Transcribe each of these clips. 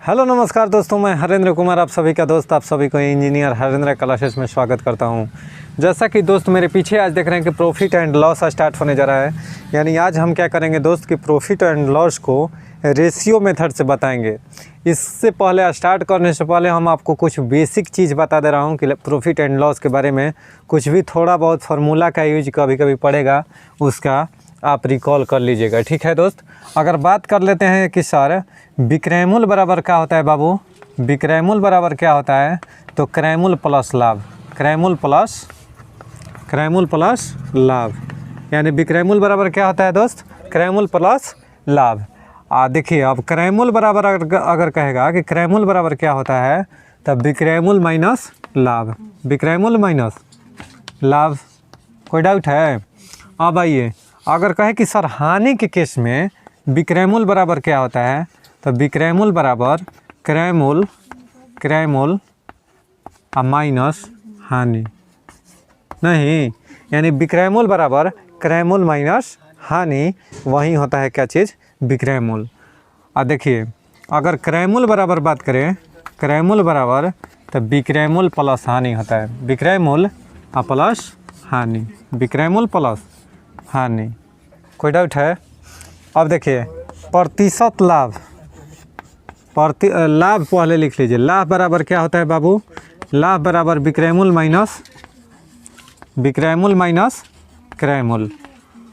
Hello नमस्कार दोस्तों, मैं हरेंद्र कुमार आप सभी का दोस्त, आप सभी को इंजीनियर हरेंद्र क्लासेस में स्वागत करता हूं। जैसा कि दोस्त मेरे पीछे आज देख रहे हैं कि प्रॉफिट एंड लॉस स्टार्ट होने जा रहा है। यानी आज हम क्या करेंगे दोस्त कि प्रॉफिट एंड लॉस को रेशियो मेथड से बताएंगे। इससे पहले स्टार्ट करने से पहले हम आपको कुछ बेसिक चीज़ बता दे रहा हूँ कि प्रॉफिट एंड लॉस के बारे में कुछ भी थोड़ा बहुत फार्मूला का यूज कभी कभी पड़ेगा, उसका आप रिकॉल कर लीजिएगा। ठीक है दोस्त, अगर बात कर लेते हैं कि सर विक्रय मूल्य बराबर क्या होता है बाबू, विक्रय मूल्य बराबर क्या होता है, तो क्रय मूल्य प्लस लाभ, क्रय मूल्य प्लस लाभ। यानी विक्रय मूल्य बराबर क्या होता है दोस्त, क्रय मूल्य प्लस लाभ। देखिए अब क्रय मूल्य बराबर अगर कहेगा कि क्रय मूल्य बराबर क्या होता है, तब विक्रय मूल्य माइनस लाभ, विक्रय मूल्य माइनस लाभ। कोई डाउट है? अब आइए, अगर कहे कि सर हानि के केस में विक्रय मूल्य बराबर क्या होता है, तो विक्रय मूल्य बराबर क्रय मूल्य माइनस हानि नहीं, यानी विक्रय मूल्य बराबर क्रय मूल्य माइनस हानि, वही होता है क्या चीज़, विक्रय मूल्य। देखिए अगर क्रय मूल्य बराबर बात करें, क्रय मूल्य बराबर तो विक्रय मूल्य प्लस हानि होता है, विक्रय मूल्य प्लस हानि, विक्रय मूल्य प्लस हानि। कोई डाउट है? अब देखिए प्रतिशत लाभ, लाभ पहले लिख लीजिए। लाभ बराबर क्या होता है बाबू, लाभ बराबर विक्रय मूल्य माइनस क्रय मूल्य,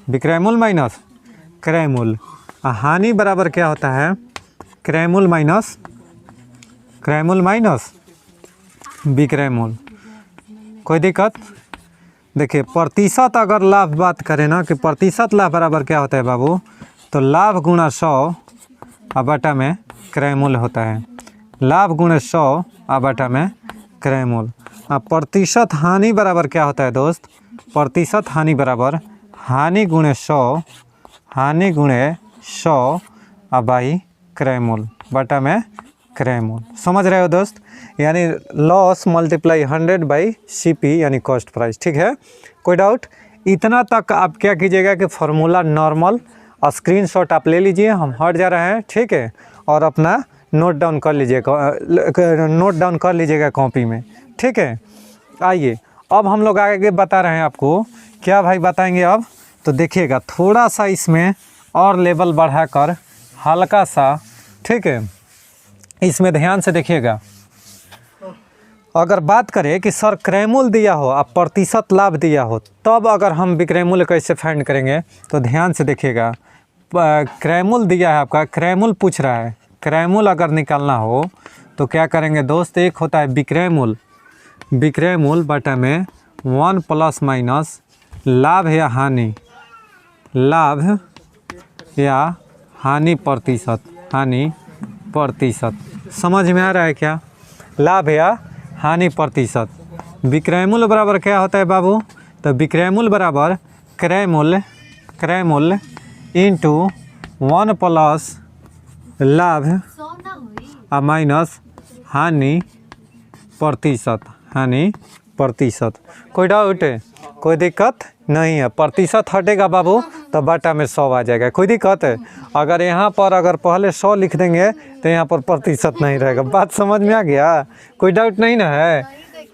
विक्रय मूल्य माइनस क्रय मूल्य। हानि बराबर क्या होता है, क्रय मूल्य माइनस विक्रय मूल्य। कोई दिक्कत? देखिए प्रतिशत अगर लाभ बात करें ना कि प्रतिशत लाभ बराबर क्या होता है बाबू, तो लाभ गुणा 100 बटा में क्रय मूल्य होता है, लाभ गुणा 100 बटा में क्रय मूल्य। प्रतिशत हानि बराबर क्या होता है दोस्त, प्रतिशत हानि बराबर हानि गुणे 100 बाई क्रय मूल्य बटा में क्रय मूल्य। समझ रहे हो दोस्त? यानी लॉस मल्टीप्लाई 100 बाई सीपी यानी कॉस्ट प्राइस। ठीक है, कोई डाउट? इतना तक आप क्या कीजिएगा कि फार्मूला नॉर्मल स्क्रीनशॉट आप ले लीजिए, हम हट जा रहे हैं। ठीक है, और अपना नोट डाउन कर लीजिएगा कॉपी में। ठीक है, आइए अब हम लोग आगे बता रहे हैं आपको। क्या भाई बताएंगे अब, तो देखिएगा थोड़ा सा इसमें और लेवल बढ़ाकर हल्का सा, ठीक है, इसमें ध्यान से देखिएगा। अगर बात करें कि सर क्रय मूल्य दिया हो, आप प्रतिशत लाभ दिया हो, तब अगर हम विक्रय मूल्य कैसे फाइंड करेंगे, तो ध्यान से देखिएगा। क्रय मूल्य दिया है आपका, क्रय मूल्य पूछ रहा है, क्रय मूल्य अगर निकालना हो तो क्या करेंगे दोस्त, एक होता है विक्रय मूल्य बटा में 1 प्लस माइनस लाभ या हानि, लाभ या हानि प्रतिशत। समझ में आ रहा है क्या? लाभ या हानि प्रतिशत। विक्रय मूल्य बराबर क्या होता है बाबू, तो विक्रय मूल्य बराबर क्रय मूल्य इंटू 1 प्लस लाभ माइनस हानि प्रतिशत। कोई डाउट है? कोई दिक्कत नहीं है? प्रतिशत हटेगा बाबू तो बटा में 100 आ जाएगा। कोई दिक्कत है? अगर यहाँ पर अगर पहले 100 लिख देंगे तो यहाँ पर प्रतिशत नहीं रहेगा। बात समझ में आ गया? कोई डाउट नहीं ना है?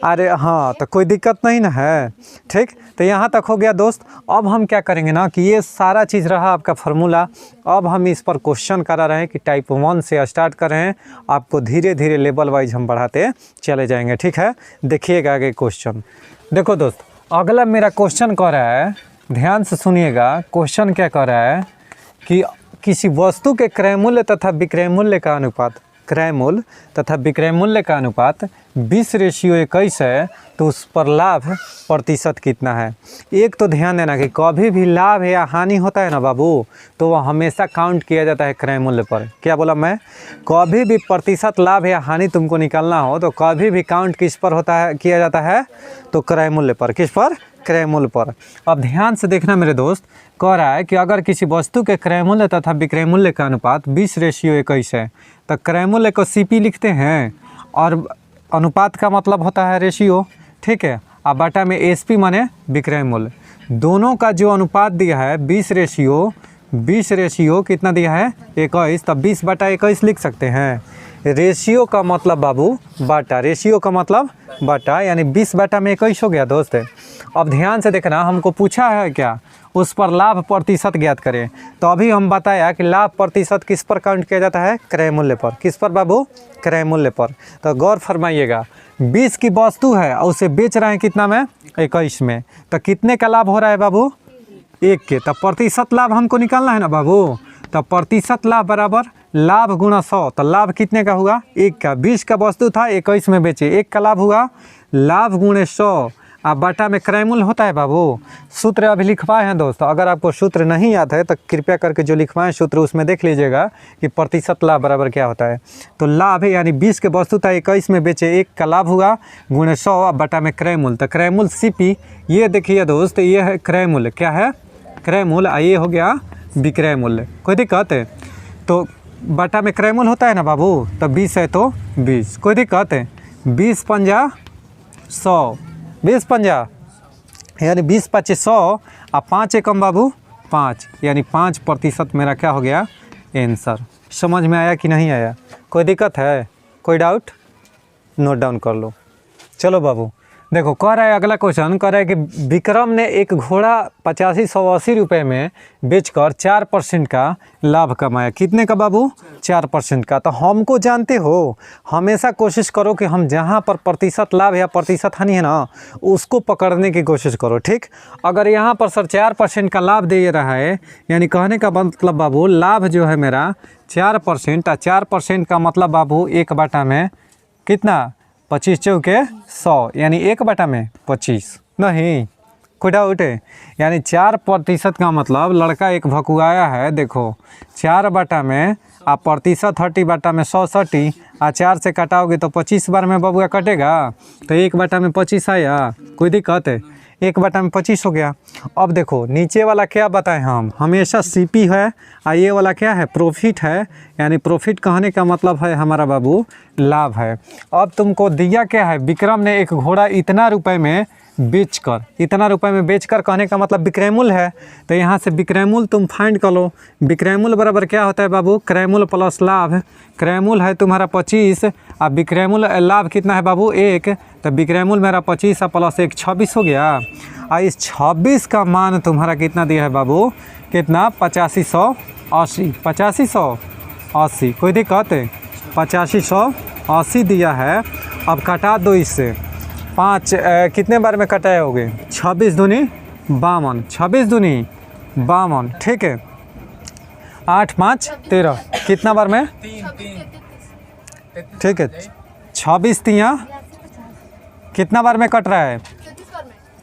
अरे हाँ, तो कोई दिक्कत नहीं ना है? ठीक, तो यहाँ तक हो गया दोस्त। अब हम क्या करेंगे ना कि ये सारा चीज़ रहा आपका फार्मूला। अब हम इस पर क्वेश्चन करा रहे हैं कि टाइप 1 से स्टार्ट कर रहे हैं, आपको धीरे धीरे लेवल वाइज हम बढ़ाते चले जाएंगे। ठीक है, देखिएगा आगे क्वेश्चन। देखो दोस्त, अगला मेरा क्वेश्चन कह रहा है, ध्यान से सुनिएगा। क्वेश्चन क्या कह रहा है कि किसी वस्तु के क्रय मूल्य तथा विक्रय मूल्य का अनुपात, क्रय मूल्य तथा विक्रय मूल्य का अनुपात 20:21 है, तो उस पर लाभ प्रतिशत कितना है। एक तो ध्यान देना कि कभी भी लाभ या हानि होता है ना बाबू, तो वह हमेशा काउंट किया जाता है क्रय मूल्य पर। क्या बोला मैं? कभी भी प्रतिशत लाभ या हानि तुमको निकालना हो तो कभी भी काउंट किस पर होता है, किया जाता है, तो क्रय मूल्य पर। किस पर? क्रय मूल्य पर। अब ध्यान से देखना मेरे दोस्त, कह रहा है कि अगर किसी वस्तु के क्रय मूल्य तथा विक्रय मूल्य का अनुपात 20:21 है, तो क्रय मूल्य को सीपी लिखते हैं और अनुपात का मतलब होता है रेशियो। ठीक है, अब बटा में एसपी माने विक्रय मूल्य। दोनों का जो अनुपात दिया है 20 रेशियो कितना दिया है, 21, तब 20/21 लिख सकते हैं। रेशियो का मतलब बाबू बाटा, रेशियो का मतलब बाटा, यानी 20 बटा में 21 हो गया दोस्त। अब ध्यान से देखना, हमको पूछा है क्या, उस पर लाभ प्रतिशत ज्ञात करें। तो अभी हम बताया कि लाभ प्रतिशत किस पर काउंट किया जाता है, क्रय मूल्य पर। किस पर बाबू, क्रय मूल्य पर। तो गौर फरमाइएगा, 20 की वस्तु है और उसे बेच रहे हैं कितना में, 21 में। तो कितने का लाभ हो रहा है बाबू, 1 के। तब प्रतिशत लाभ हमको निकालना है ना बाबू। तो प्रतिशत लाभ बराबर लाभ गुणा 100। तो लाभ कितने का हुआ, 1 का। 20 का वस्तु था, 21 में बेचे, 1 का लाभ हुआ, लाभ गुणे 100। अब बटा में क्रय मूल्य होता है बाबू। सूत्र अभी लिखवाए हैं दोस्तों, अगर आपको सूत्र नहीं याद है तो कृपया करके जो लिखवाएं सूत्र उसमें देख लीजिएगा कि प्रतिशत लाभ बराबर क्या होता है। तो लाभ है यानी 20 के वस्तु था, 21 में बेचे, 1 का लाभ हुआ, गुणे 100। अब बटा में क्रय मूल्य। तो क्रय मूल्य CP, ये देखिए दोस्त, ये है क्रय मूल्य। क्या है, क्रय मूल्य। ये हो गया विक्रय मूल्य। कोई दिक्कत है? तो बटा में क्रय मूल्य होता है ना बाबू। तो 20 है तो 20, कोई दिक्कत है? 20 पंजा 100, 20 पंजा यानी 20 पच्चीस 100 और 5 एकम बाबू 5, यानी 5% मेरा क्या हो गया, आंसर। समझ में आया कि नहीं आया? कोई दिक्कत है, कोई डाउट? नोट डाउन कर लो। चलो बाबू देखो, कह रहा है अगला क्वेश्चन, कह रहा है कि विक्रम ने एक घोड़ा 8580 रुपये में बेचकर 4% का लाभ कमाया। कितने का बाबू, 4% का। तो हमको जानते हो, हमेशा कोशिश करो कि हम जहाँ पर प्रतिशत लाभ या प्रतिशत हानि है ना, उसको पकड़ने की कोशिश करो, ठीक। अगर यहाँ पर सर 4% का लाभ दे रहा है, यानी कहने का मतलब बाबू लाभ जो है मेरा 4%, 4% का मतलब बाबू 1 बटा में कितना, 25 चौके 100, यानी 1 बटा में 25। नहीं, कोई डाउट है? यानी 4% का मतलब लड़का एक भकुआया है। देखो 4 बटा में आप प्रतिशत 30 बटा में 100 60 और 4 से कटाओगे तो 25 बार में बबुआ कटेगा। तो 1 बटा में 25 आया, कोई दिक्कत है? 1 बटा में 25 हो गया। अब देखो नीचे वाला क्या बताएं, हम हमेशा CP है और ये वाला क्या है, प्रॉफिट है। यानी प्रॉफिट कहने का मतलब है हमारा बाबू लाभ है। अब तुमको दिया क्या है, विक्रम ने एक घोड़ा इतना रुपए में बेचकर, इतना रुपए में बेचकर कहने का मतलब विक्रय मूल्य है। तो यहाँ से विक्रय मूल्य तुम फाइंड कर लो। विक्रय मूल्य बराबर क्या होता है बाबू, क्रय मूल्य प्लस लाभ। क्रय मूल्य है तुम्हारा 25 और विक्रय मूल्य लाभ कितना है बाबू, 1। तो विक्रय मूल्य मेरा 25 और प्लस 1 26 हो गया। और इस 26 का मान तुम्हारा कितना दिया है बाबू, कितना, 8580, 8580। कोई दिक्कत है? 8580 दिया है। अब कटा दो इससे 5, कितने बार में कटाए होगे, 26 दूनी 52, 26 दूनी 52, ठीक है। 8 5 13, कितना बार में, ठीक है। 26 तिया कितना बार में कट रहा है,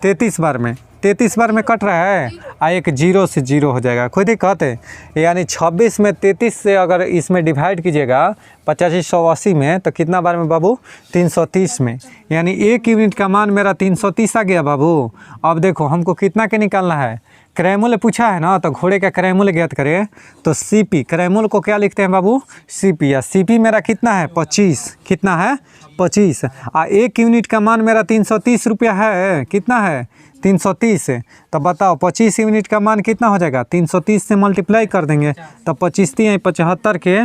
33 बार में, 33 बार में कट रहा है। एक 0 से 0 हो जाएगा, कोई दिक्कत है? यानी 26 में 33 से अगर इसमें डिवाइड कीजिएगा 8580 में, तो कितना बार में बाबू, 330 में। यानी 1 यूनिट का मान मेरा 330 आ गया बाबू। अब देखो हमको कितना के निकालना है, क्रय मूल्य पूछा है ना, तो घोड़े का क्रय मूल्य ज्ञात करें। तो CP, क्रय मूल्य को क्या लिखते हैं बाबू, CP। या CP मेरा कितना है, 25, कितना है, 25। 1 यूनिट का मान मेरा 330 रुपया है, कितना है, 330। तो बताओ 25 यूनिट का मान कितना हो जाएगा, 330 से मल्टीप्लाई कर देंगे तो 25 तिहाई 75 के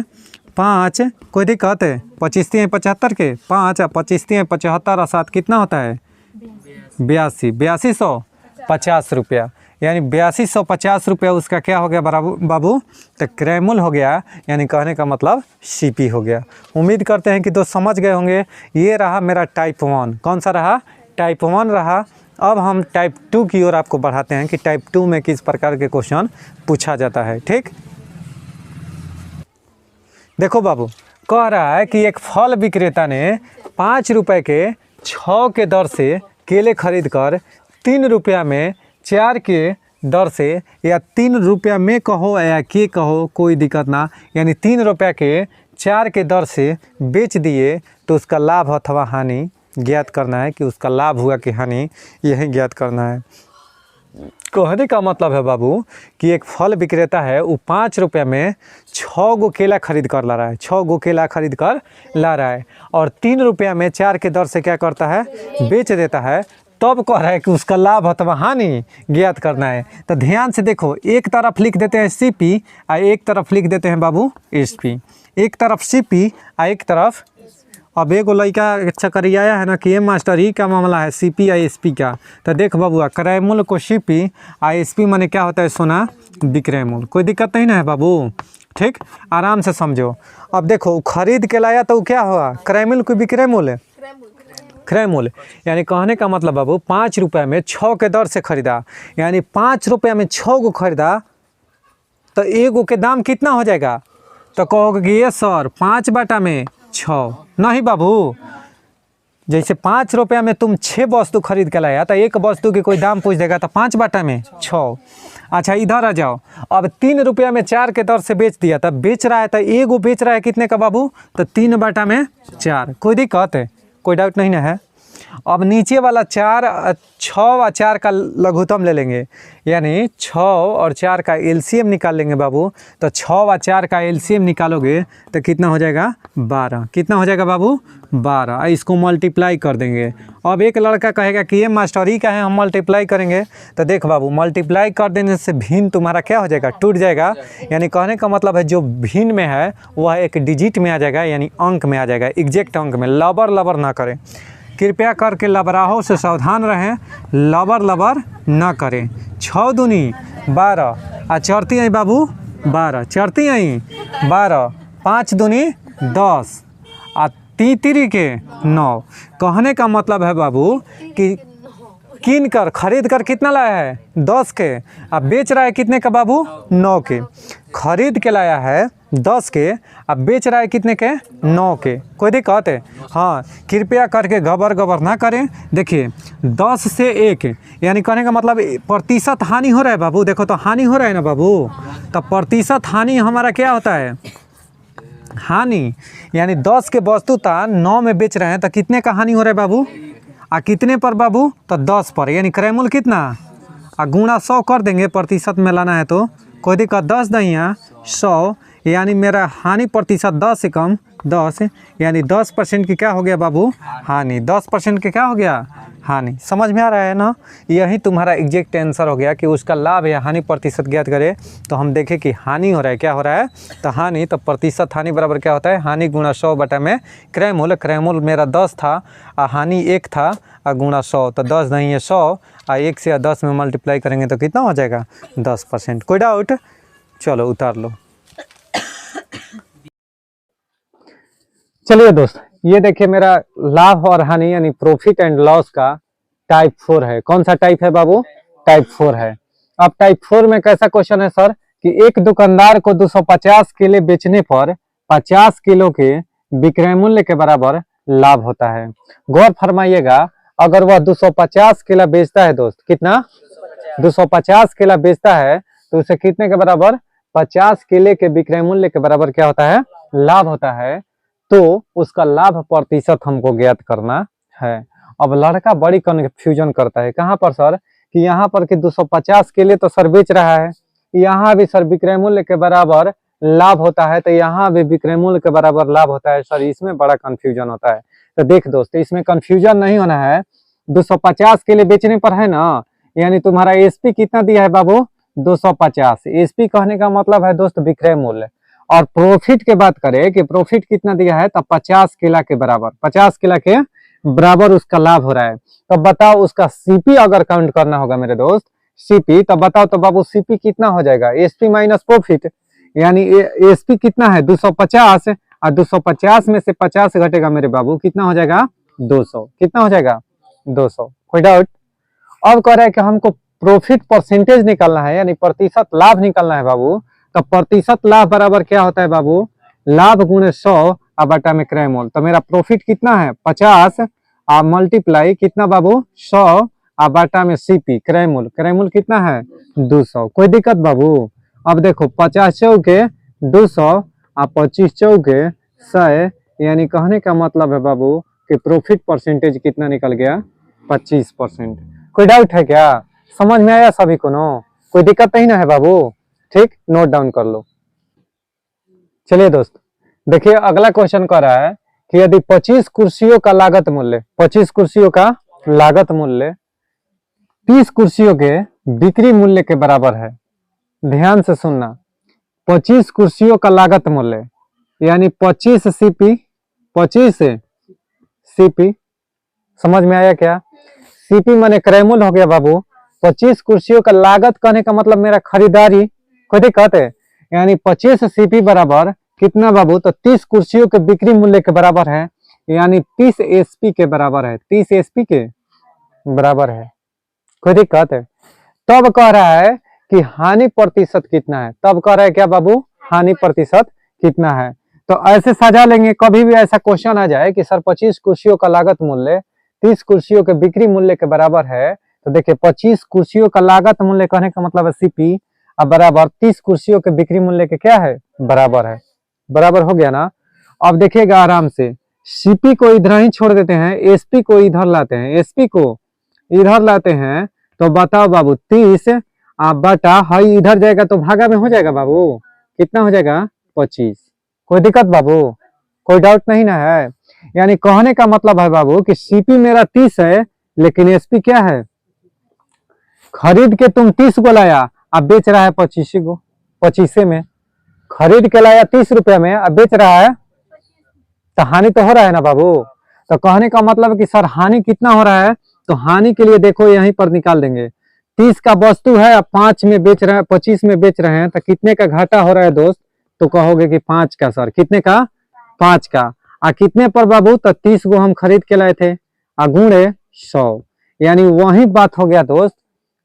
5, कोई दिक्कत है? 25 तिहाई 75 के 5 और 25 तिहाई 75 और 7 कितना होता है, 82, 8250 रुपया। यानी 8250 रुपया उसका क्या हो गया बराबर बाबू, तो क्रय मूल्य हो गया। यानी कहने का मतलब CP हो गया। उम्मीद करते हैं कि दोस्त समझ गए होंगे। ये रहा मेरा टाइप 1। कौन सा रहा, टाइप 1 रहा। अब हम टाइप 2 की ओर आपको बढ़ाते हैं कि टाइप 2 में किस प्रकार के क्वेश्चन पूछा जाता है, ठीक। देखो बाबू, कह रहा है कि एक फल विक्रेता ने 5 रुपये के 6 के दर से केले खरीद कर 3 रुपया में 4 के दर से, या 3 रुपया में कहो या के कहो, कोई दिक्कत ना, यानी 3 रुपया के 4 के दर से बेच दिए। तो उसका लाभ अथवा हानि ज्ञात करना है, कि उसका लाभ हुआ कि हानि, यही ज्ञात करना है। कहने का मतलब है बाबू कि एक फल विक्रेता है, वो 5 रुपये में 6 गो केला खरीद कर ला रहा है, 6 गो केला खरीद कर ला रहा है, और 3 रुपया में 4 के दर से क्या करता है, बेच देता है। तब कह रहा है कि उसका लाभ अथवा हानि ज्ञात करना है। तो ध्यान से देखो, एक तरफ लिख देते हैं CP और एक तरफ लिख देते हैं बाबू SP। एक तरफ सीपी आ एक तरफ, अब एगो लड़का चकरिया है ना कि ये मास्टर ही क्या मामला है सीपी या एसपी का। तो देख बाबू, क्रय मूल्य को सीपी आ एसपी माने क्या होता है सोना विक्रय मूल्य। कोई दिक्कत नहीं ना है बाबू, ठीक, आराम से समझो। अब देखो खरीद के लाया तो क्या हुआ, क्रय मूल्य को विक्रय मूल्य, क्रय मूल्य। यानी कहने का मतलब बाबू 5 रुपये में 6 के दर से खरीदा, यानी 5 रुपये में 6 को खरीदा तो एगो के दाम कितना हो जाएगा। तो कहोगे कि ये सर 5 बटा में 6, नहीं बाबू, जैसे 5 रुपया में तुम 6 वस्तु खरीद के लाया तो एक वस्तु के कोई दाम पूछ देगा तो 5 बटा में 6। अच्छा इधर आ जाओ, अब 3 रुपया में 4 के दर से बेच दिया, तब बेच रहा है तो एगो बेच रहा है कितने का बाबू, तो 3 बटा में 4। कोई दिक्कत है, कोई डाउट नहीं ना है। अब नीचे वाला 6 और 4 का लघुत्तम ले लेंगे, यानी 6 और 4 का एलसीएम निकाल लेंगे बाबू। तो 6 और 4 का एलसीएम निकालोगे तो कितना हो जाएगा 12। कितना हो जाएगा बाबू 12। इसको मल्टीप्लाई कर देंगे। अब एक लड़का कहेगा कि ये मास्टर ही का है हम मल्टीप्लाई करेंगे, तो देख बाबू मल्टीप्लाई कर देने से भिन्न तुम्हारा क्या हो जाएगा, टूट जाएगा। यानी कहने का मतलब है जो भिन्न में है वह एक डिजिट में आ जाएगा, यानी अंक में आ जाएगा, एग्जैक्ट अंक में। लबर ना करें, कृपया करके लबराहों से सावधान रहें, लबर न करें। 6 दूनी 12 आ चढ़ती आई बाबू 12, चढ़ती आई 12, 5 दूनी 10 आ 3 के 9। कहने का मतलब है बाबू कि किन कर खरीद कर कितना लाया है 10 के, अब बेच रहा है कितने का बाबू 9 के। खरीद के लाया है 10 के, अब बेच रहा है कितने के 9 के। कोई दिक्कत है, हाँ कृपया करके घबर ना करें। देखिए 10 से 1 यानी कहने का मतलब प्रतिशत हानि हो रहा है बाबू। देखो तो हानि हो रहा है ना बाबू, तो प्रतिशत हानि हमारा क्या होता है हानि, यानी 10 के वस्तु था 9 में बेच रहे हैं तो कितने का हानि हो रहा है बाबू, आ कितने पर बाबू, तो 10 पर। यानी क्रय मूल्य कितना, आ गुणा 100 कर देंगे, प्रतिशत में लाना है तो कोई दिक्कत, 10 दहिया 100, यानी मेरा हानि प्रतिशत 10 से कम 10, यानी 10% की क्या हो गया बाबू हानि, 10% की क्या हो गया हानि। समझ में आ रहा है ना, यही तुम्हारा एग्जैक्ट आंसर हो गया कि उसका लाभ या हानि प्रतिशत ज्ञात करें। तो हम देखें कि हानि हो रहा है, क्या हो रहा है तो हानि, तो प्रतिशत हानि बराबर क्या होता है हानि गुणा 100 बटा में क्रय मूल्य। क्रय मूल्य मेरा 10 था और हानि 1 था और गुणा 100, तो 10 नहीं है 100 और 1 से 10 में मल्टीप्लाई करेंगे तो कितना हो जाएगा 10%। कोई डाउट, चलो उतार लो। चलिए दोस्त, ये देखिए मेरा लाभ और हानि यानी प्रॉफिट एंड लॉस का टाइप 4 है। कौन सा टाइप है बाबू, टाइप 4 है। अब टाइप 4 में कैसा क्वेश्चन है सर कि एक दुकानदार को 250 केले बेचने पर 50 किलो के विक्रय मूल्य के बराबर लाभ होता है। गौर फरमाइएगा, अगर वह 250 केला बेचता है दोस्त, कितना 250 केला बेचता है तो उसे कितने के बराबर 50 केले के विक्रय मूल्य के बराबर क्या होता है लाभ होता है। तो उसका लाभ प्रतिशत हमको ज्ञात करना है। अब लड़का बड़ी कंफ्यूजन करता है, कहाँ पर सर कि यहाँ पर कि 250 केले तो सर बेच रहा है, यहाँ भी सर विक्रय मूल्य के बराबर लाभ होता है, तो यहाँ भी विक्रय मूल्य के बराबर लाभ होता है सर, इसमें बड़ा कंफ्यूजन होता है। तो देख दोस्त, इसमें कंफ्यूजन नहीं होना है। 250 केले बेचने पर है ना, यानी तुम्हारा एसपी कितना दिया है बाबू 250। एसपी कहने का मतलब है दोस्त विक्रय मूल्य। और प्रॉफिट के बात करें कि प्रॉफिट कितना दिया है तो 50 केला के बराबर, 50 केला के बराबर उसका लाभ हो रहा है। तो बताओ उसका सीपी अगर काउंट करना होगा मेरे दोस्त, सीपी, तो बताओ तो बाबू सीपी कितना हो जाएगा एसपी माइनस प्रॉफिट, यानी एसपी कितना है 250 और 250 में से 50 घटेगा मेरे बाबू, कितना हो जाएगा 200। कितना हो जाएगा 200। कोई डाउट। अब कह रहा है कि हमको प्रॉफिट परसेंटेज निकालना है, यानी प्रतिशत लाभ निकालना है बाबू। तो प्रतिशत लाभ बराबर क्या होता है बाबू, लाभ गुणे 100 बटा में क्रय मूल्य। तो मेरा प्रॉफिट कितना है 50 और मल्टीप्लाई कितना बाबू 100 बटा में सीपी क्रय मूल्य। क्रय मूल्य कितना है 200। कोई दिक्कत बाबू। अब देखो 50 चौके 200 और 25 चौके 100, यानी कहने का मतलब है बाबू कि प्रॉफिट परसेंटेज कितना निकल गया 25%। कोई डाउट है क्या, समझ में आया सभी को नो, कोई दिक्कत नहीं ना है बाबू, ठीक, नोट डाउन कर लो। चलिए दोस्त देखिए अगला क्वेश्चन कह रहा है कि यदि 25 कुर्सियों का लागत मूल्य, 25 कुर्सियों का लागत मूल्य 30 कुर्सियों के बिक्री मूल्य के बराबर है। ध्यान से सुनना, 25 कुर्सियों का लागत मूल्य यानी 25 सीपी, 25 सीपी, समझ में आया क्या? सीपी माने क्रयमूल्य हो गया बाबू। 25 कुर्सियों का लागत कहने का मतलब मेरा खरीदारी, कोई दिक्कत है? यानी 25 सीपी बराबर कितना बाबू? तो 30 कुर्सियों के बिक्री मूल्य के बराबर है, यानी 30 एसपी के बराबर है, 30 एसपी के बराबर है। कोई दिक्कत है? तब कह रहा है कि हानि प्रतिशत कितना है, तब कह रहा है क्या बाबू? हानि प्रतिशत कितना है। तो ऐसे सजा लेंगे, कभी भी ऐसा क्वेश्चन आ जाए कि सर 25 कुर्सियों का लागत मूल्य 30 कुर्सियों के बिक्री मूल्य के बराबर है, तो देखिए 25 कुर्सियों का लागत मूल्य कहने का मतलब है सीपी, अब बराबर 30 कुर्सियों के बिक्री मूल्य के क्या है? बराबर है। बराबर हो गया ना? अब देखिएगा आराम से, सीपी को इधर ही छोड़ देते हैं, एसपी को इधर लाते हैं, एसपी को इधर लाते हैं, तो बताओ बाबू 30 बटा हाई इधर जाएगा तो भागा में हो जाएगा बाबू, कितना हो जाएगा? 25। कोई दिक्कत बाबू? कोई डाउट नहीं ना है? यानी कहने का मतलब है बाबू कि सीपी मेरा 30 है, लेकिन एसपी क्या है? खरीद के तुम 30 को लाया, अब बेच रहा है 25 को, 25 में खरीद के लाया 30 रुपए में, अब बेच रहा है, तो हानि तो हो रहा है ना बाबू। तो कहने का मतलब है कि सर हानि कितना हो रहा है, तो हानि के लिए देखो यहीं पर निकाल देंगे। 30 का वस्तु है, अब 5 में बेच रहे हैं, 25 में बेच रहे हैं, तो कितने का घाटा हो रहा है दोस्त? तो कहोगे कि 5 का। सर कितने का? 5 का। कितने पर बाबू? तो 30 को हम खरीद के लाए थे, गुणे 100, यानी वही बात हो गया दोस्त।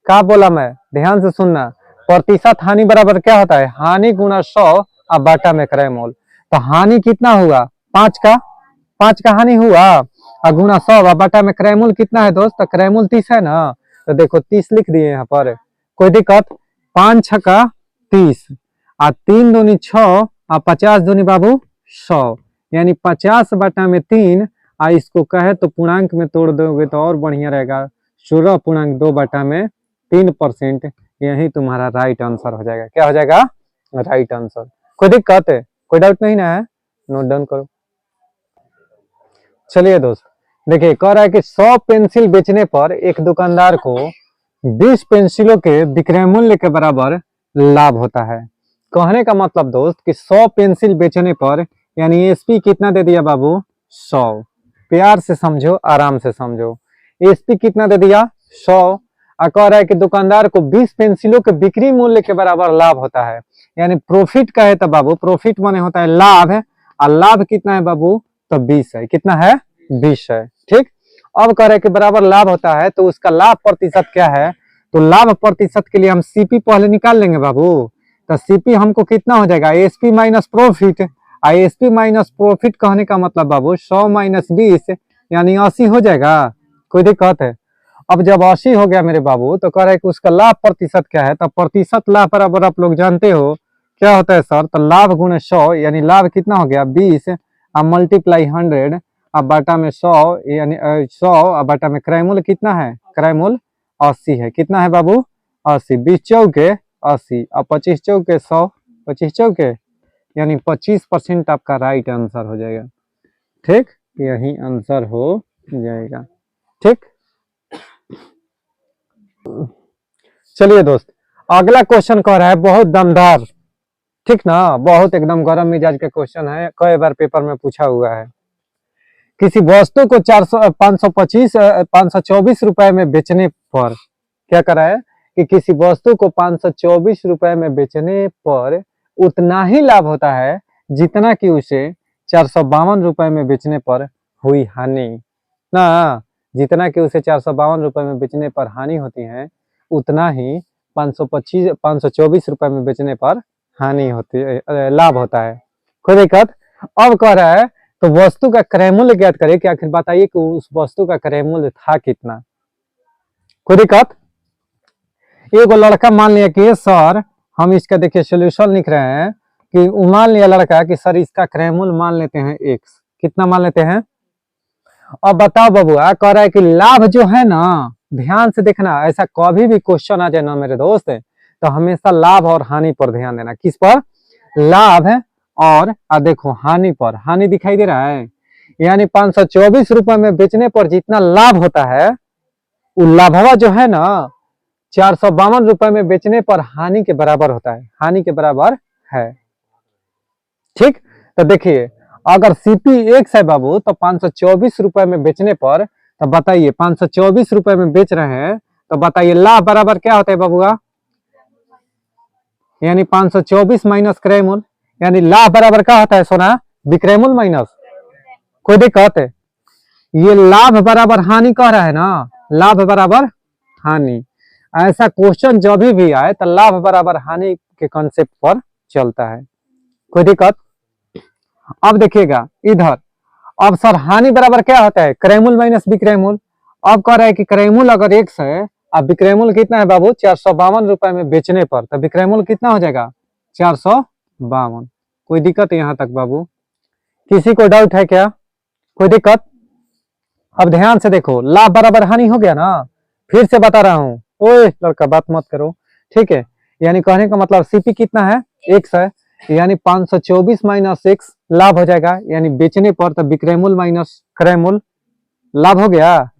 क्या बोला मैं? ध्यान से सुनना। प्रतिशत हानि बराबर क्या होता है? हानि गुना 100 अब बाटा में क्रय मूल्य। तो हानि कितना हुआ? 5 का, 5 का हानि हुआ, और गुना 100 अब बाटा में क्रय मूल्य कितना है दोस्त? तो क्रय मूल्य 30 है ना, तो देखो 30 लिख दिए यहाँ पर, कोई दिक्कत? 5 छक्का 30, 3 दूनी 6, 50 दूनी बाबू 100, यानी 50 बटा में 3, इसको कहे तो पूर्णांक में तोड़ दोगे तो और बढ़िया रहेगा, 16.2 बटा में 3%, यही तुम्हारा राइट आंसर हो जाएगा। क्या हो जाएगा? Right answer. कोई दिक्कत है? कोई डाउट नहीं ना है? नोट डाउन करो। चलिए दोस्त, देखिए कह रहा है कि 100 पेंसिल बेचने पर एक दुकानदार को 20 पेंसिलों के विक्रय मूल्य के बराबर लाभ होता है। कहने का मतलब दोस्त कि 100 पेंसिल बेचने पर, यानी एसपी कितना दे दिया बाबू? 100। प्यार से समझो, आराम से समझो, एसपी कितना दे दिया? 100। कह रहा है कि दुकानदार को 20 पेंसिलों के बिक्री मूल्य के बराबर लाभ होता है, यानी प्रॉफिट का है तो बाबू, प्रॉफिट माने होता है लाभ है, और लाभ कितना है बाबू? तो 20 है। कितना है? 20 है। ठीक। अब कह रहे हैं कि बराबर लाभ होता है, तो उसका लाभ प्रतिशत क्या है? तो लाभ प्रतिशत के लिए हम सीपी पहले निकाल लेंगे बाबू। तो सीपी हमको कितना हो जाएगा? SP minus profit. SP minus profit कहने का मतलब बाबू 100 माइनस 20, यानी 80 हो जाएगा। कोई दिक्कत है? अब जब 80 हो गया मेरे बाबू, तो कह रहे हैं कि उसका लाभ प्रतिशत क्या है? तो प्रतिशत लाभ बराबर आप लोग जानते हो क्या होता है सर? तो लाभ गुणे 100, यानी लाभ कितना हो गया? 20, अब मल्टीप्लाई 100, अब बाटा में 100, यानी 100, अब बाटा में क्रय मूल्य कितना है? क्रय मूल्य 80 है। कितना है बाबू? 80। 20 चौके 80, अब 25 चौके 100, 25 चौके, यानी 25% आपका राइट आंसर हो जाएगा। ठीक, यही आंसर हो जाएगा। ठीक, चलिए दोस्त, अगला क्वेश्चन कह रहा है बहुत दमदार, ठीक ना, बहुत एकदम गर्म मिजाज का क्वेश्चन है, कई बार पेपर में पूछा हुआ है। किसी वस्तु को 524 रुपए में बेचने पर क्या करा है कि किसी वस्तु को 524 रुपए में बेचने पर उतना ही लाभ होता है जितना कि उसे 452 रुपए में बेचने पर हुई हानि ना। जितना कि उसे 452 रुपए में बेचने पर हानि होती है, उतना ही 524 रुपए में बेचने पर हानि होती है, लाभ होता है। कोई दिक्कत? अब कह रहा है तो वस्तु का क्रय मूल्य ज्ञात करें कि आखिर बताइए कि उस वस्तु का क्रय मूल्य था कितना। कोई दिक्कत? एक लड़का मान लिया कि सर, हम इसका देखिए सोल्यूशन लिख रहे हैं कि मान लिया लड़का कि सर इसका क्रय मूल्य मान लेते हैं x, कितना मान लेते हैं? अब बताओ बबुआ, कह रहा है कि लाभ जो है ना, ध्यान से देखना, ऐसा कभी भी क्वेश्चन आ जाए ना मेरे दोस्त, तो हमेशा लाभ और हानि पर ध्यान देना। किस पर? लाभ है और देखो हानि पर। हानि दिखाई दे रहा है, यानी 524 रुपए में बेचने पर जितना लाभ होता है, वो लाभवा जो है ना 452 रुपए में बेचने पर हानि के बराबर होता है, हानि के बराबर है। ठीक, तो देखिए अगर सीपी एक्स है बाबू तो 524 रुपए में बेचने पर, तो बताइए 524 रुपए में बेच रहे हैं, तो बताइए लाभ बराबर क्या होता है बाबूआ, यानी 524 माइनस क्रय मूल्य, यानी लाभ बराबर क्या होता है सोना, विक्रय मूल्य माइनस, कोई दिक्कत है? ये लाभ बराबर हानि कह रहा है ना, लाभ बराबर हानि। ऐसा क्वेश्चन जब भी आए तो लाभ बराबर हानि के कॉन्सेप्ट पर चलता है, कोई दिक्कत? अब देखिएगा इधर, अब सर हानि बराबर क्या होता है, क्रय मूल्य माइनस विक्रय मूल्य। अब कह रहा है कि क्रय मूल्य अगर एक्स है, अब विक्रय मूल्य कितना है बाबू, 452 रुपए में बेचने पर, तो विक्रय मूल्य कितना हो जाएगा, 452। कोई दिक्कत यहाँ तक बाबू? किसी को डाउट है क्या, कोई दिक्कत? अब ध्यान से देखो, लाभ बराबर हानि हो गया ना, फिर से बता रहा हूँ, ओए लड़का बात मत करो, ठीक है? यानी कहने का मतलब सीपी कितना है, एक्स है, यानी 524 माइनस एक्स लाभ हो जाएगा, यानी बेचने पर तो विक्रय मूल्य माइनस क्रय मूल्य लाभ हो गया।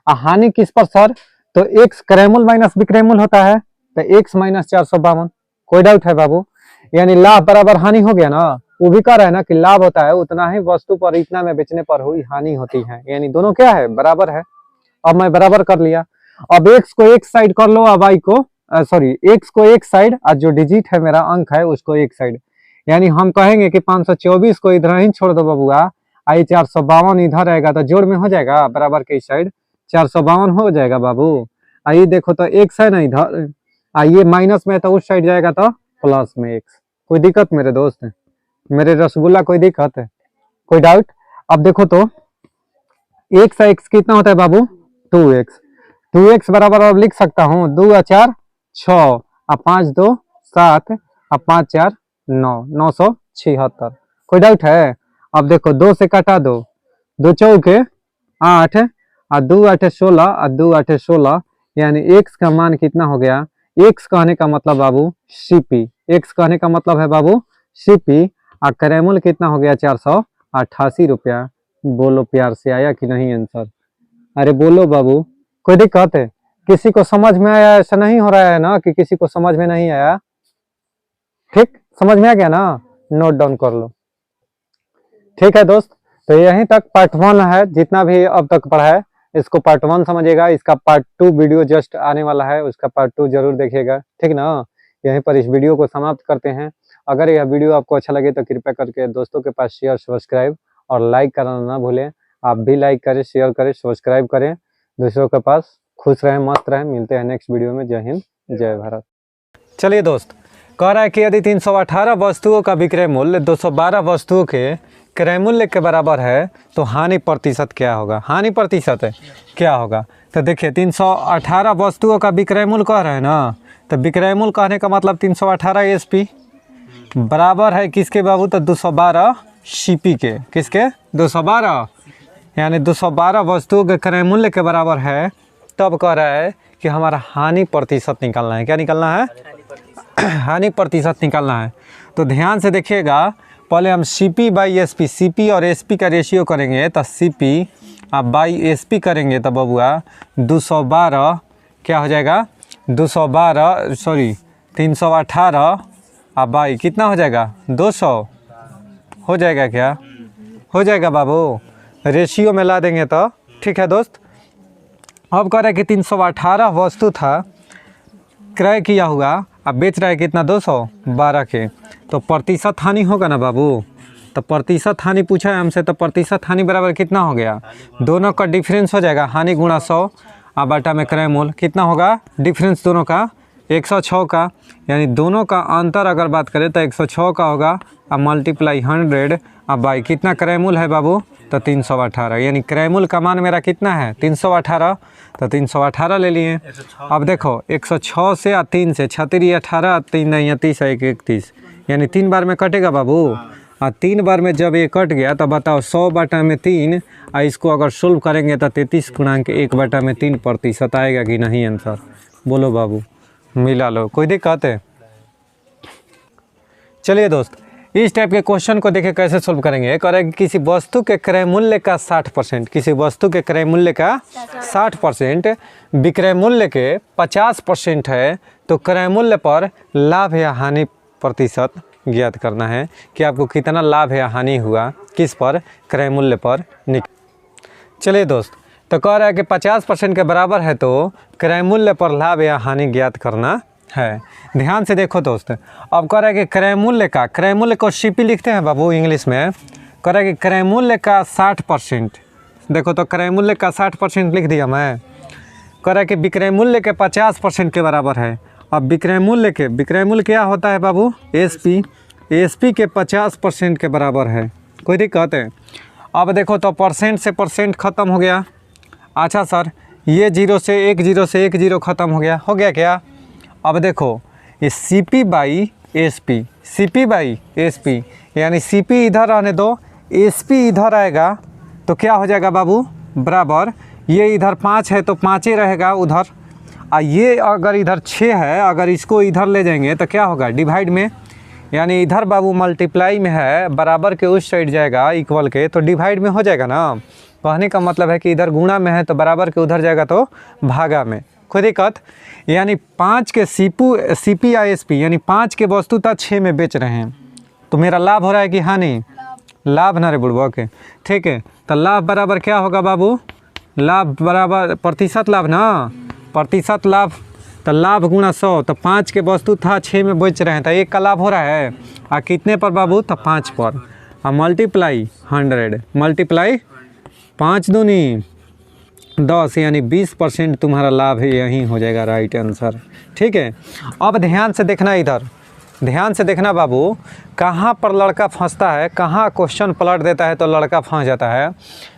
हानि किस पर सर, तो एक्स क्रय मूल्य माइनस विक्रय मूल्य होता है, तो एक्स माइनस 452। कोई डाउट है बाबू? यानी लाभ बराबर हानि हो गया ना, वो भी कह रहा है ना कि लाभ होता है उतना ही वस्तु पर इतना में बेचने पर हुई हानि होती है, यानी दोनों क्या है, बराबर है। अब मैं बराबर कर लिया, अब एक्स को एक साइड कर लो, अब वाई को सॉरी एक्स को एक साइड, और जो डिजिट है मेरा अंक है उसको एक साइड, यानी हम कहेंगे कि 524 को इधर ही छोड़ दो बबुआ, आई 452 इधर रहेगा तो जोड़ में हो जाएगा, बराबर के इस साइड 452 हो जाएगा बाबू। आइए देखो तो एक्स है ना इधर, आइए माइनस में तो उस साइड जाएगा तो प्लस में एक्स। कोई दिक्कत मेरे दोस्त, मेरे रसगुल्ला, कोई दिक्कत है, कोई डाउट? अब देखो तो एक्स एक्स कितना होता है बाबू, 2x, 2x बराबर अब लिख सकता हूँ 2 और 4 6, 5 2 7, 5 4 9, 976। कोई डाउट है? अब देखो 2 से काटा दो, 2 चौके 8, और 2 8 16, और 2 8 16, यानी x का मान कितना हो गया, x कहने का मतलब बाबू सीपी, x कहने का मतलब है बाबू सीपी, और क्रय मूल्य कितना हो गया, 488 रुपया। बोलो प्यार से आया कि नहीं आंसर? अरे बोलो बाबू, कोई दिक्कत है? किसी को समझ में आया? ऐसा नहीं हो रहा है ना कि किसी को समझ में नहीं आया? ठीक, समझ में आ गया ना? नोट डाउन कर लो, ठीक है दोस्त? तो यहीं तक पार्ट 1 है, जितना भी अब तक पढ़ा है इसको पार्ट 1 समझिएगा, इसका पार्ट 2 वीडियो जस्ट आने वाला है, उसका पार्ट 2 जरूर देखिएगा, ठीक ना? यहीं पर इस वीडियो को समाप्त करते हैं। अगर यह वीडियो आपको अच्छा लगे तो कृपया करके दोस्तों के पास शेयर, सब्सक्राइब और लाइक करना ना भूलें। आप भी लाइक करें, शेयर करें, सब्सक्राइब करें दूसरों के पास। खुश रहें, मस्त रहें, मिलते हैं नेक्स्ट वीडियो में। जय हिंद, जय भारत। चलिए दोस्त, कह रहा है कि यदि 318 वस्तुओं का विक्रय मूल्य 212 वस्तुओं के क्रय मूल्य के बराबर है तो हानि प्रतिशत क्या होगा, हानि प्रतिशत क्या होगा? तो देखिए 318 वस्तुओं का विक्रय मूल्य कह रहे हैं ना, तो विक्रय मूल्य कहने का मतलब 318 एसपी बराबर है किसके बाबू, तो 212 सीपी के, किसके, 212, यानी 212 वस्तुओं के क्रय मूल्य के बराबर है। तब कह रहा है कि हमारा हानि प्रतिशत निकालना है। क्या निकालना है? हानि प्रतिशत निकालना है। तो ध्यान से देखिएगा, पहले हम सीपी बाई एसपी, सीपी और एसपी का रेशियो करेंगे, तो सीपी अब बाई एसपी करेंगे तो बबुआ 212 क्या हो जाएगा, 212 सॉरी 318 अब बाई कितना हो जाएगा, 200 हो जाएगा। क्या हो जाएगा बाबू? रेशियो में ला देंगे तो ठीक है दोस्त। अब कह रहे हैं कि 318 वस्तु था, क्रय किया हुआ, अब बेच रहा है कितना, 212 के, तो प्रतिशत हानि होगा ना बाबू? तो प्रतिशत हानि पूछा है हमसे, तो प्रतिशत हानि बराबर कितना हो गया, दोनों का डिफरेंस हो जाएगा, हानि गुणा 100 अब बाटा में क्रय मूल्य कितना होगा, डिफरेंस दोनों का 106 का, यानी दोनों का अंतर अगर बात करें तो 106 का होगा, अब मल्टीप्लाई 100 अब बाई कितना क्रय मूल्य है बाबू, तो 318, यानी क्रय मूल्य का मान मेरा कितना है, 318, तो 318 ले लिए। अब देखो 106 से 3 से 36 18, 3 नहीं 30 1 31, यानी 3 बार में कटेगा बाबू। और 3 बार में जब ये कट गया तो बताओ 100 बटा में 3, और इसको अगर सोल्व करेंगे तो 33 × 1 बटा में 3 प्रतिशत आएगा कि नहीं आंसर? बोलो बाबू, मिला लो, कोई दिक्कत है? चलिए दोस्त, इस टाइप के क्वेश्चन को देखें कैसे सोल्व करेंगे। कह रहे हैं कि किसी वस्तु के क्रय मूल्य का 60%, किसी वस्तु के क्रय मूल्य का 60% विक्रय मूल्य के 50% है, तो क्रय मूल्य पर लाभ या हानि प्रतिशत ज्ञात करना है कि आपको कितना लाभ या हानि हुआ किस पर, क्रय मूल्य पर। चलिए दोस्त, तो कह रहा है कि 50% के बराबर है तो क्रय मूल्य पर लाभ या हानि ज्ञात करना है। ध्यान से देखो दोस्त, अब कह रहा है कि क्रय मूल्य को सीपी लिखते हैं बाबू इंग्लिश में। कह रहा है कि क्रय मूल्य का 60%, देखो तो क्रय मूल्य का 60% लिख दिया मैं। कह रहा है कि विक्रय मूल्य के 50% के बराबर है। अब विक्रय मूल्य क्या होता है बाबू, एसपी के 50% के बराबर है। कोई दिक्कत है? अब देखो तो परसेंट से परसेंट ख़त्म हो गया। अच्छा सर, ये 0 से 1 0 ख़त्म हो गया क्या? अब देखो ये CP बाई एसपी यानी CP इधर रहने दो, SP इधर आएगा तो क्या हो जाएगा बाबू, बराबर ये इधर 5 है तो 5 ही रहेगा उधर, और ये अगर इधर 6 है, अगर इसको इधर ले जाएंगे तो क्या होगा, डिवाइड में, यानी इधर बाबू मल्टीप्लाई में है, बराबर के उस साइड जाएगा इक्वल के तो डिवाइड में हो जाएगा ना। कहने का मतलब है कि इधर गुणा में है तो बराबर के उधर जाएगा तो भागा में। कोई दिक्कत? यानी 5 के CP या SP यानी 5 के वस्तु था 6 में बेच रहे हैं, तो मेरा लाभ हो रहा है कि हानि? लाभ ना रे बुढ़वा के। ठीक है, तो लाभ बराबर क्या होगा बाबू, लाभ बराबर प्रतिशत लाभ ना, प्रतिशत लाभ, तो लाभ गुणा 100, तो 5 के वस्तु था 6 में बेच रहे हैं तो 1 का लाभ हो रहा है, और कितने पर बाबू, तो 5 पर, और मल्टीप्लाई 100, मल्टीप्लाई 5 दूनी 10 यानी 20% तुम्हारा लाभ है, यही हो जाएगा राइट आंसर। ठीक है, अब ध्यान से देखना, इधर ध्यान से देखना बाबू, कहाँ पर लड़का फंसता है, कहाँ क्वेश्चन पलट देता है तो लड़का फंस जाता है।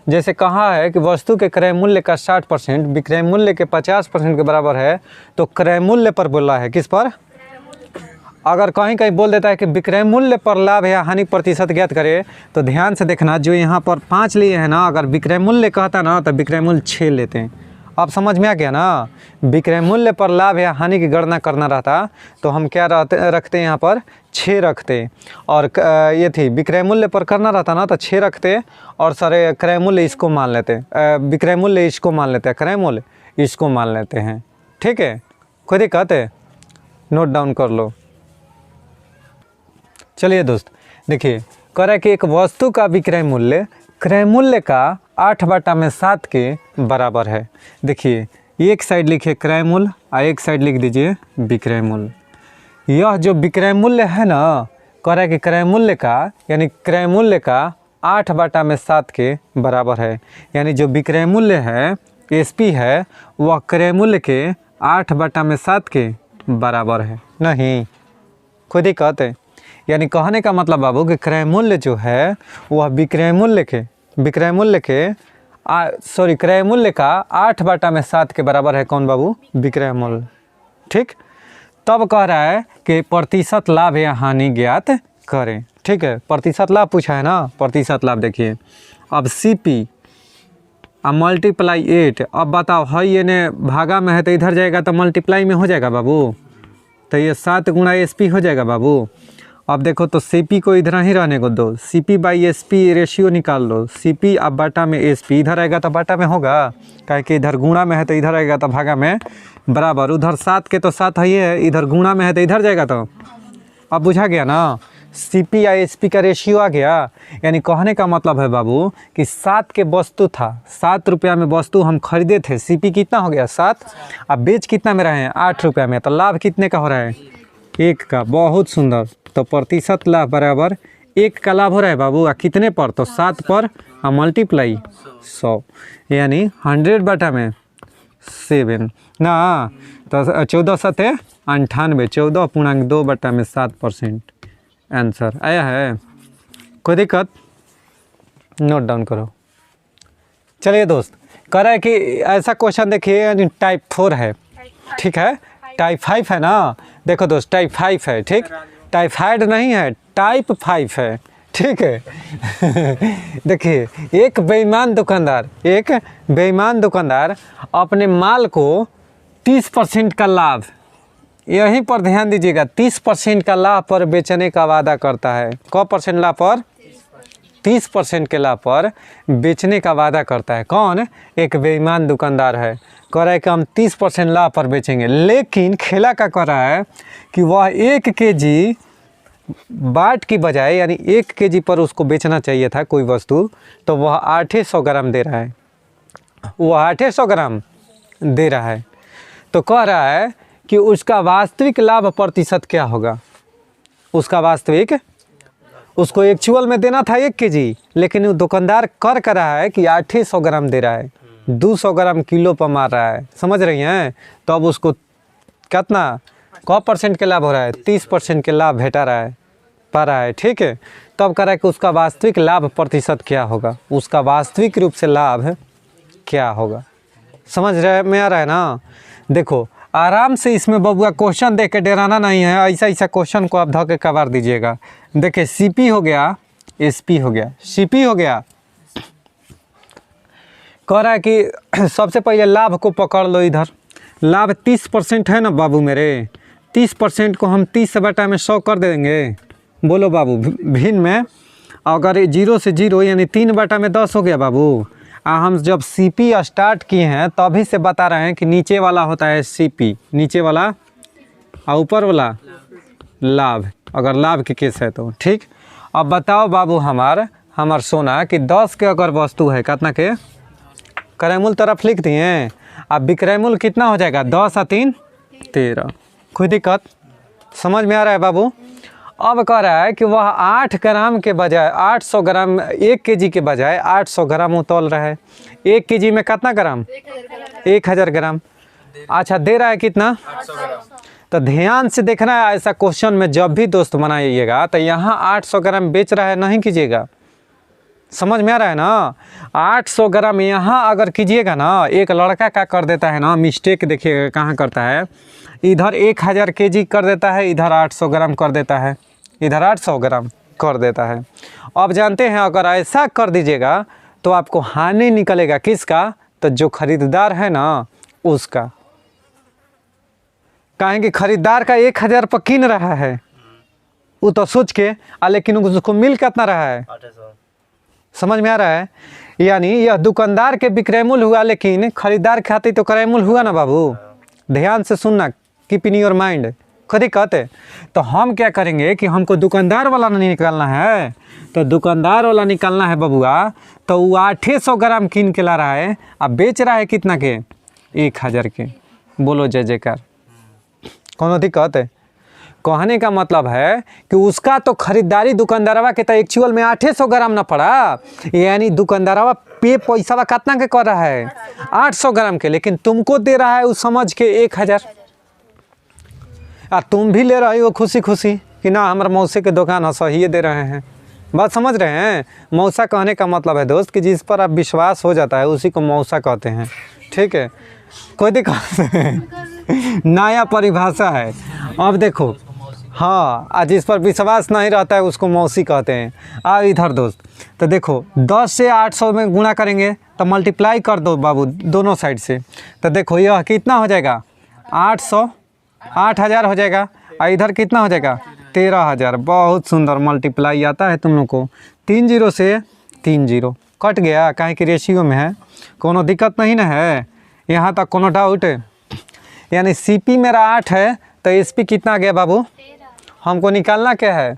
जैसे कहा है कि वस्तु के क्रय मूल्य का 60% विक्रय मूल्य के 50% के बराबर है, तो क्रय मूल्य पर बोला है, किस पर? अगर कहीं कहीं बोल देता है कि विक्रय मूल्य पर लाभ या हानि प्रतिशत ज्ञात करे, तो ध्यान से देखना, जो यहाँ पर 5 लिए हैं ना, अगर विक्रय मूल्य कहता ना तो विक्रय मूल्य 6 लेते हैं। अब समझ में आ गया ना, विक्रय मूल्य पर लाभ या हानि की गणना करना रहता तो हम क्या रखते यहाँ पर, 6 रखते, और ये थी विक्रय मूल्य पर करना रहता ना तो 6 रखते, और सारे क्रय मूल्य इसको मान लेते, विक्रय मूल्य इसको मान लेते हैं, क्रय मूल्य इसको मान लेते हैं। ठीक है, कोई दिक्कत है? नोट डाउन कर लो। चलिए दोस्त, देखिए कह रहा है कि एक वस्तु का विक्रय मूल्य क्रय मूल्य का 8/7 के बराबर है। देखिए एक साइड लिखिए क्रय मूल्य और एक साइड लिख दीजिए विक्रय मूल्य। यह जो विक्रय मूल्य है ना, कह रहा है कि क्रय मूल्य का यानी क्रय मूल्य का 8/7 के बराबर है, यानी जो विक्रय मूल्य है SP है वह क्रय मूल्य के 8/7 के बराबर है। नहीं, कोई दिक्कत है? यानी कहने का मतलब बाबू कि क्रय मूल्य जो है वह क्रय मूल्य का 8/7 के बराबर है। कौन बाबू? विक्रय मूल्य। ठीक, तब कह रहा है कि प्रतिशत लाभ या हानि ज्ञात करें। ठीक है, प्रतिशत लाभ पूछा है ना, प्रतिशत लाभ देखिए, अब CP अब मल्टीप्लाई 8, अब बताओ है ये ने भागा में है तो इधर जाएगा तो मल्टीप्लाई में हो जाएगा बाबू, तो ये 7 गुणा SP हो जाएगा बाबू। अब देखो तो CP को इधर ही रहने को दो, CP बाई SP रेशियो निकाल लो, CP अब बाटा में SP, इधर आएगा तो बाटा में होगा, काहे कि इधर गुणा में है तो इधर आएगा तो भागा में, बराबर उधर 7 के तो 7 है, ये है इधर गुणा में है तो इधर जाएगा। तो अब बुझा गया ना, CP या SP का रेशियो आ गया। यानी कहने का मतलब है बाबू कि 7 के वस्तु था, 7 रुपया में वस्तु हम खरीदे थे, CP कितना हो गया 7, अब बेच कितना में रहे हैं 8 रुपया में, तो लाभ कितने का हो रहा है 1 का। बहुत सुंदर, तो प्रतिशत लाभ बराबर 1 का लाभ हो रहा है बाबू, और कितने पर, तो 7 पर, और मल्टीप्लाई 100 यानी 100/7 ना, तो 14×7 = 98, 14.2/7% आंसर आया है। कोई दिक्कत? नोट डाउन करो। चलिए दोस्त, कह रहा है कि ऐसा क्वेश्चन देखिए टाइप 4 है, ठीक है, टाइप 5 है ना, देखो दोस्त टाइप 5 है, ठीक, टाइफाइड नहीं है, टाइप 5 है। ठीक है देखिए एक बेईमान दुकानदार अपने माल को 30% का लाभ, यहीं पर ध्यान दीजिएगा, 30% का लाभ पर बेचने का वादा करता है। कौ % लाभ पर? 30% के लाभ पर बेचने का वादा करता है। कौन? एक बेईमान दुकानदार है। कह रहा है कि हम 30% लाभ पर बेचेंगे, लेकिन खेला का कह रहा है कि वह 1 kg बाट की बजाय यानी 1 केजी पर उसको बेचना चाहिए था कोई वस्तु, तो वह 800 ग्राम दे रहा है, वो 800 ग्राम दे रहा है। तो कह रहा है कि उसका वास्तविक लाभ प्रतिशत क्या होगा। उसका वास्तविक, उसको एक्चुअल में देना था 1 केजी, लेकिन वो दुकानदार कर रहा है कि 800 ग्राम दे रहा है, 200 ग्राम किलो पर मार रहा है, समझ रही हैं। तो अब उसको कितना % के लाभ हो रहा है, 30% के लाभ भेटा रहा है, पा रहा है, ठीक है। तब कह रहा है कि उसका वास्तविक लाभ प्रतिशत क्या होगा, उसका वास्तविक रूप से लाभ क्या होगा। समझ रहे में आ रहा है ना। देखो आराम से इसमें बबुआ क्वेश्चन देख के डराना नहीं है, ऐसा ऐसा क्वेश्चन को आप धो के कबार दीजिएगा। देखिए सीपी हो गया, एसपी हो गया, सीपी हो गया। कह रहा है कि सबसे पहले लाभ को पकड़ लो। इधर लाभ 30% है ना बाबू मेरे, 30% को हम 30/100 कर देंगे। बोलो बाबू भिन्न में, अगर 0 से 0 यानी 3/10 हो गया बाबू। हम जब सीपी स्टार्ट किए हैं तभी से बता रहे हैं कि नीचे वाला होता है सीपी, नीचे वाला और ऊपर वाला लाभ, अगर लाभ की केस है तो, ठीक। अब बताओ बाबू हमार सोना कि 10 के अगर वस्तु है, कितना के क्रयमूल तरफ लिख दिए। अब विक्रय मूल्य कितना हो जाएगा, 10 और 3 13। कोई दिक्कत समझ में आ रहा है बाबू। अब कह रहा है कि वह 8 ग्राम के बजाय 800 ग्राम, 1 केजी के बजाय 800 ग्राम वो तौल रहा है। 1 केजी में कितना ग्राम, 1000 ग्राम। अच्छा दे रहा है कितना, 800 ग्राम। तो ध्यान से देखना है, ऐसा क्वेश्चन में जब भी दोस्त बनाइएगा तो यहाँ 800 ग्राम बेच रहा है नहीं कीजिएगा। समझ में आ रहा है ना। 800 ग्राम यहाँ अगर कीजिएगा ना, एक लड़का क्या कर देता है ना, मिस्टेक देखिएगा कहाँ करता है। इधर 1000 केजी कर देता है, इधर 800 ग्राम कर देता है, इधर 800 ग्राम कर देता है। अब जानते हैं अगर ऐसा कर दीजिएगा तो आपको हानि निकलेगा किसका, तो जो खरीदार है ना उसका। कहेंगे खरीदार का 1000 पर किन रहा है वो तो सोच के, लेकिन उसको मिल कितना रहा है, 800। समझ में आ रहा है। यानी यह दुकानदार के विक्रय मूल्य हुआ, लेकिन खरीदार के खातिर तो क्रय मूल्य हुआ ना बाबू। ध्यान से सुनना, कीप इन योर माइंड। खुद कहते तो हम क्या करेंगे कि हमको दुकानदार वाला नहीं निकालना है, तो दुकानदार वाला निकालना है बबुआ। तो वो 800 ग्राम किन के ला रहा है, अब बेच रहा है कितना के, 1000 के। बोलो जय जयकार। कौन दिक्कत है। कहने का मतलब है कि उसका तो खरीदारी दुकानदारवा के तो एक्चुअल में 800 ग्राम ना पड़ा, यानी दुकानदारवा पे पैसा कितना के कर रहा है, 800 ग्राम के, लेकिन तुमको दे रहा है उस समझ के 1000। और तुम भी ले रहे हो खुशी खुशी कि ना हमारे मौसे के दुकान है, सही दे रहे हैं। बात समझ रहे हैं। मौसा कहने का मतलब है दोस्त कि जिस पर आप विश्वास हो जाता है उसी को मौसा कहते हैं, ठीक है। कोई दिक्कत नया परिभाषा है। अब देखो हाँ, आज जिस पर विश्वास नहीं रहता है उसको मौसी कहते हैं। अब इधर दोस्त तो देखो 10 से 800 में गुणा करेंगे तो मल्टीप्लाई कर दो बाबू दोनों साइड से। तो देखो यह कितना हो जाएगा, 800, 8000 हो जाएगा। और इधर कितना हो जाएगा, 13000। बहुत सुंदर मल्टीप्लाई आता है तुम लोग को। 3 0 से 3 0 कट गया, काहे कि रेशियो में है, कोनो दिक्कत नहीं ना है। यहाँ तक कोनो डाउट है। यानी सीपी मेरा 8 है तो एसपी कितना आ गया बाबू, हमको निकालना क्या है,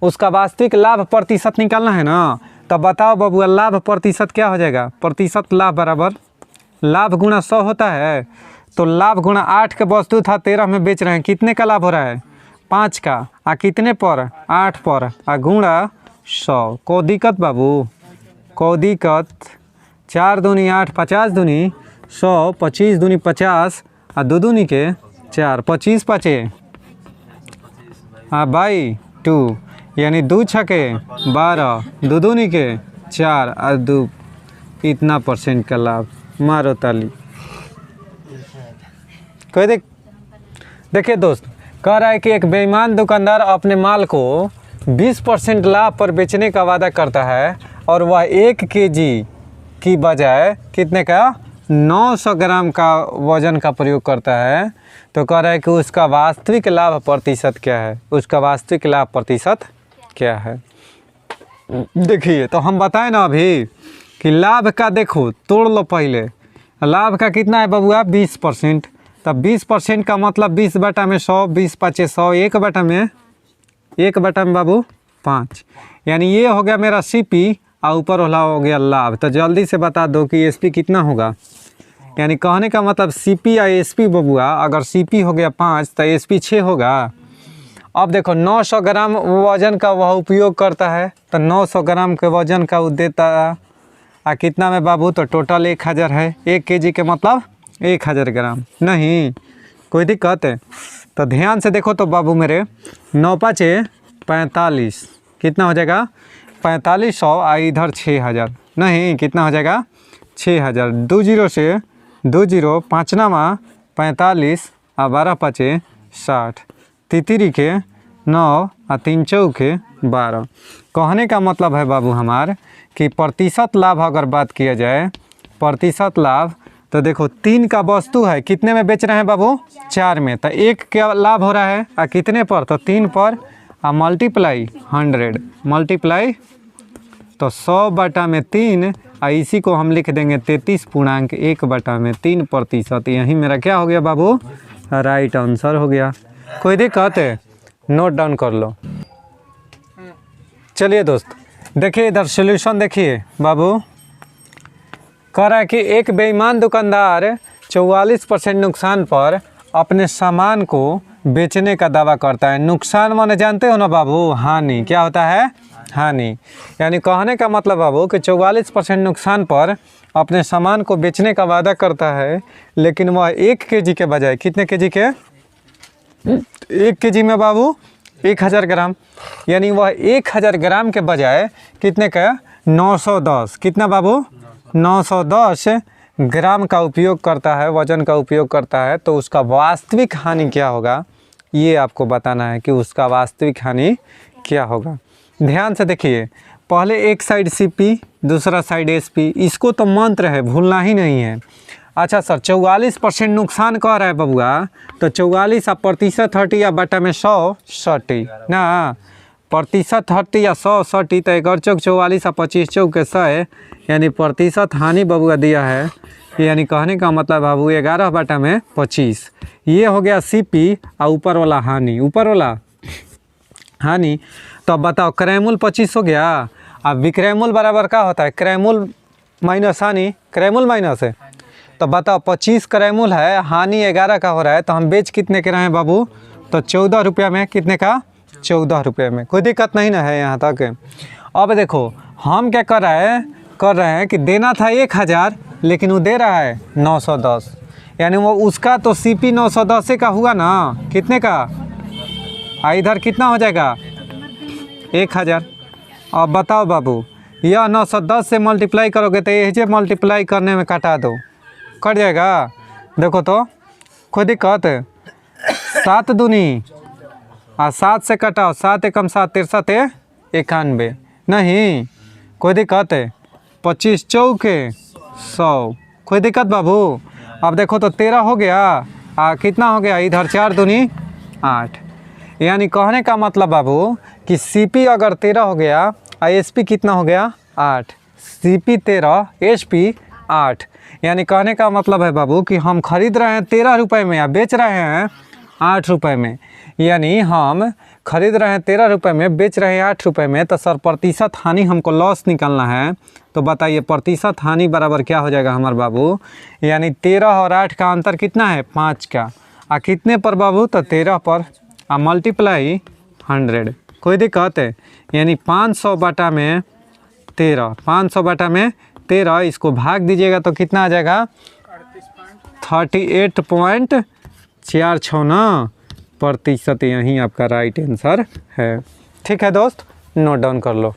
उसका वास्तविक लाभ प्रतिशत निकालना है ना। तब बताओ बाबू लाभ प्रतिशत क्या हो जाएगा, प्रतिशत लाभ बराबर लाभ गुणा 100 होता है। तो लाभ गुणा 8 के वस्तु था 13 में बेच रहे हैं, कितने का लाभ हो रहा है, 5 का। कितने पर, 8 पर, गुणा 100। को दिक्कत बाबू, को दिक्कत। 4 दूनी 8, 50 दूनी 100, 25 दूनी 50 और 2 दूनी के 4, 25 5 बाई 2, यानी 2 छके 12, 2 दूनी के 4 और 2, इतना % का लाभ। मारो ताली। कोई देखिए दोस्त, कह रहा है कि एक बेईमान दुकानदार अपने माल को 20% लाभ पर बेचने का वादा करता है और वह 1 केजी की बजाय कितने का, 900 ग्राम का वजन का प्रयोग करता है। तो कह रहा है कि उसका वास्तविक लाभ प्रतिशत क्या है, उसका वास्तविक लाभ प्रतिशत क्या है। देखिए तो हम बताएं ना अभी कि लाभ का देखो तोड़ लो पहले। लाभ का कितना है बबुआ, 20%। तब 20% का मतलब 20 बटा में 100, 20 5 100, 1 बटा में 1 बटा में बाबू 5, यानी ये हो गया मेरा सीपी और ऊपर वाला हो गया लाभ। तो जल्दी से बता दो कि एसपी कितना होगा। यानी कहने का मतलब सीपी या एसपी बबुआ, अगर सीपी हो गया 5 तो एसपी 6 होगा। अब देखो 900 ग्राम वजन का वह उपयोग करता है, तो 900 ग्राम के वजन का वो देता कितना में बाबू, तो टोटल 1000 है। 1 केजी के मतलब 1000 ग्राम, नहीं कोई दिक्कत है। तो ध्यान से देखो तो बाबू मेरे, 9 5 45, कितना हो जाएगा 4500, इधर 6000, नहीं कितना हो जाएगा 6000। 2 0 से 2 0, 5 नामा 45 और 12 5 60, तितरी के 9 और 3 चौके 12। कहने का मतलब है बाबू हमार कि प्रतिशत लाभ अगर बात किया जाए, प्रतिशत लाभ, तो देखो 3 का वस्तु है, कितने में बेच रहे हैं बाबू 4 में, तो 1 क्या लाभ हो रहा है और कितने पर, तो 3 पर, और मल्टीप्लाई 100, मल्टीप्लाई तो 100 बटा में 3, और इसी को हम लिख देंगे 33.1 बटा में 3%। यही मेरा क्या हो गया बाबू, राइट आंसर हो गया। कोई दिक्कत है, नोट डाउन कर लो। चलिए दोस्त देखिए इधर सॉल्यूशन देखिए बाबू, कह रहा है कि एक बेईमान दुकानदार 44% नुकसान पर अपने सामान को बेचने का दावा करता है। नुकसान माने जानते हो ना बाबू, हानि। क्या होता है, हानि। यानी कहने का मतलब बाबू कि 44% नुकसान पर अपने सामान को बेचने का वादा करता है, लेकिन वह 1 केजी के बजाय कितने केजी के, 1 केजी में बाबू 1000 ग्राम, यानी वह 1000 ग्राम के बजाय कितने का 910, कितना बाबू 910 ग्राम का उपयोग करता है, वजन का उपयोग करता है। तो उसका वास्तविक हानि क्या होगा, ये आपको बताना है कि उसका वास्तविक हानि क्या होगा। ध्यान से देखिए, पहले एक साइड सीपी, दूसरा साइड एसपी, इसको तो मंत्र है, भूलना ही नहीं है। अच्छा सर 44% नुकसान कह रहा है बबुआ, तो 44 प्रतिशत 30 या बटा में 100 60 ना, प्रतिशत 30 या 100 60, तो 1 चौक 44 और 25 चौक 100, यानी प्रतिशत हानि बबुआ दिया है। यानी कहने का मतलब बाबू 11 बटा में 25, ये हो गया सीपी और ऊपर वाला हानि, ऊपर वाला हानि। तो अब बताओ क्रयमूल 25 हो गया, अब विक्रयमूल बराबर क्या होता है, क्रयमूल माइनस हानि, क्रयमूल माइनस है। तो बताओ 25 क्रयमूल है, हानि 11 का हो रहा है, तो हम बेच कितने के रहे हैं बाबू, तो 14 रुपया में, कितने का 14 रुपये में। कोई दिक्कत नहीं ना है यहाँ तक। अब देखो हम क्या कर रहे हैं कि देना था 1000, लेकिन वो दे रहा है 910, यानी वो उसका तो सीपी 910 का हुआ ना, कितने का, इधर कितना हो जाएगा 1000। अब बताओ बाबू, यह 910 से मल्टीप्लाई करोगे तो ये मल्टीप्लाई करने में काटा दो, कट जाएगा। देखो तो कोई दिक्कत, 7 दूनी और 7 से कटाओ, 7 एकम 7 63 91, नहीं कोई दिक्कत है। 25 चौके 100, कोई दिक्कत बाबू। अब देखो तो 13 हो गया, कितना हो गया, इधर 4 दूनी 8, यानी कहने का मतलब बाबू कि सीपी अगर 13 हो गया और एसपी कितना हो गया 8, सीपी 13 एसपी 8, यानी कहने का मतलब है बाबू कि हम खरीद रहे हैं 13 रुपये में या बेच रहे हैं 8 रुपये में, यानी हम खरीद रहे हैं 13 रुपये में, बेच रहे हैं 8 रुपये में। तो सर प्रतिशत हानि हमको लॉस निकालना है, तो बताइए प्रतिशत हानि बराबर क्या हो जाएगा हमारे बाबू, यानी 13 और 8 का अंतर कितना है 5 का, कितने पर बाबू, तो 13 पर, मल्टीप्लाई 100। कोई दिक्कत है, यानी 500 बटा में 13, 500 बटा में 13, इसको भाग दीजिएगा तो कितना आ जाएगा 38.46 प्रतिशत। यही आपका राइट आंसर है। ठीक है दोस्त, नोट डाउन कर लो।